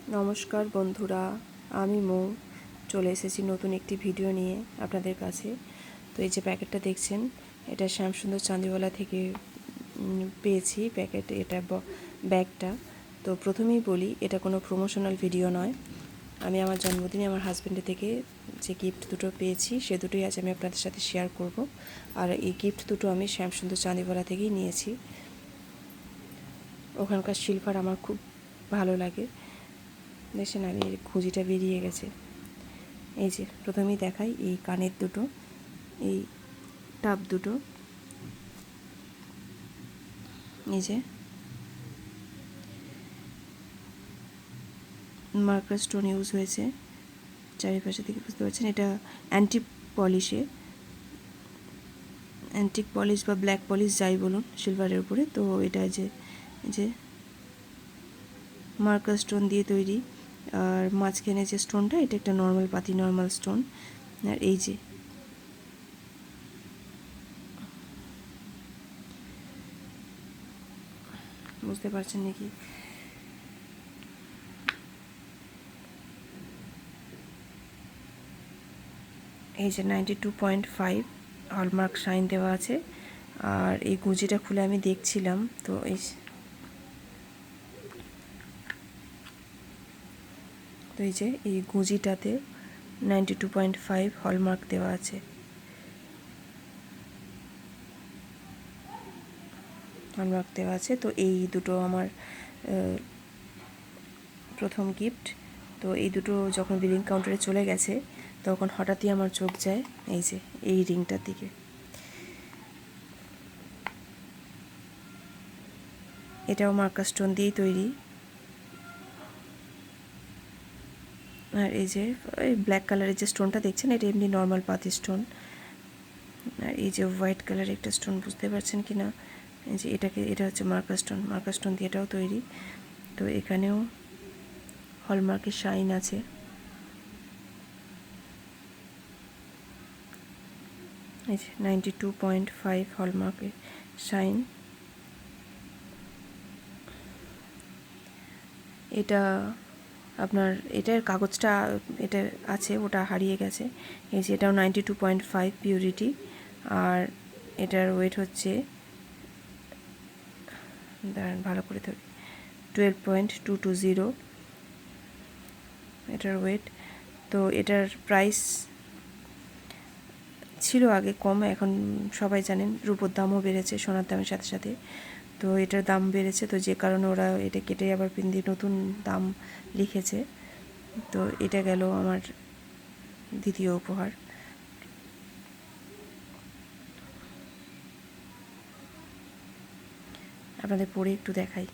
নমস্কার বন্ধুরা, আমি মৌ চলে এসেছি নতুন একটি ভিডিও নিয়ে আপনাদের কাছে। তো এই যে প্যাকেটটা দেখছেন, এটা শ্যামসুন্দর চাঁদিওয়ালা থেকে পেয়েছি প্যাকেট, এটা ব্যাগটা। তো প্রথমেই বলি, এটা কোনো প্রমোশনাল ভিডিও নয়। আমি আমার জন্মদিনে আমার হাজব্যান্ডের থেকে যে গিফট দুটো পেয়েছি, সে দুটোই আজ আমি আপনাদের সাথে শেয়ার করব। আর এই গিফট দুটো আমি শ্যামসুন্দর চাঁদিওয়ালা থেকেই নিয়েছি। ওখানকার শিল্পার আমার খুব ভালো লাগে। দেখছেন, আমি খুঁজিটা বেরিয়ে গেছে। এই যে প্রথমেই দেখাই, এই কানের দুটো, এই টাপ দুটো, এই যে মার্কার স্টোন ইউজ হয়েছে চারিপাশে থেকে, বুঝতে পারছেন। এটা অ্যান্টিক পলিশে, অ্যান্টিক পলিশ বা ব্ল্যাক পলিশ যাই বলুন, সিলভারের উপরে। তো এটা যে মার্কার স্টোন দিয়ে তৈরি। আর মাঝখানে যে স্টোনটা, এটা একটা নর্মাল পাতি নর্মাল স্টোন। আর এই যে বুঝতে পারছেন নাকি, এই যে 92.5 হলমার্ক শাইন দেওয়া আছে। আর এই গুঁজিটা খুলে আমি দেখছিলাম, তো এই যে এই গুঁজিটাতে 92.5 হলমার্ক দেওয়া আছে। হলমার্ক দেওয়া আছে। তো এই দুটো আমার প্রথম গিফট। তো এই দুটো যখন বিলিং কাউন্টারে চলে গেছে, তখন হঠাৎই আমার চোখ যায় এই যে এই রিংটার দিকে। এটাও মার্কার স্টোন দিয়েই তৈরি। আর এই যে এই ব্ল্যাক কালারের যে স্টোনটা দেখছেন, এটা এমনি নর্মাল পাতি স্টোন। আর এই যে হোয়াইট কালারের একটা স্টোন, বুঝতে পারছেন কি না, এই যে এটা হচ্ছে মার্কার স্টোন। মার্কার স্টোন দিয়ে এটাও তৈরি। তো এখানেও হলমার্কের শাইন আছে। এই যে 92.5 হলমার্কের শাইন। এটা আপনার, এটার কাগজটা এটা আছে, ওটা হারিয়ে গেছে। এই যে এটাও 92.5 পিউরিটি। আর এটার ওয়েট হচ্ছে, দাঁড়ান ভালো করে ধরি, 12.220 এটার ওয়েট। তো এটার প্রাইস ছিল আগে কম, এখন সবাই জানেন রূপোর দামও বেড়েছে সোনার দামের সাথে সাথে। তো এটার দাম বেড়েছে, তো যে কারণে ওরা এটা কেটে আবার দিয়ে নতুন দাম লিখেছে। তো এটা গেল আমার দ্বিতীয় উপহার। আপনাদের পরে একটু দেখাই।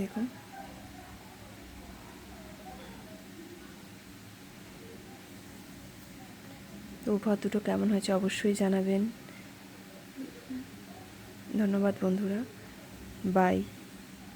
দেখুন, তো উপহার দুটো কেমন হয়েছে অবশ্যই জানাবেন। ধন্যবাদ বন্ধুরা, বাই।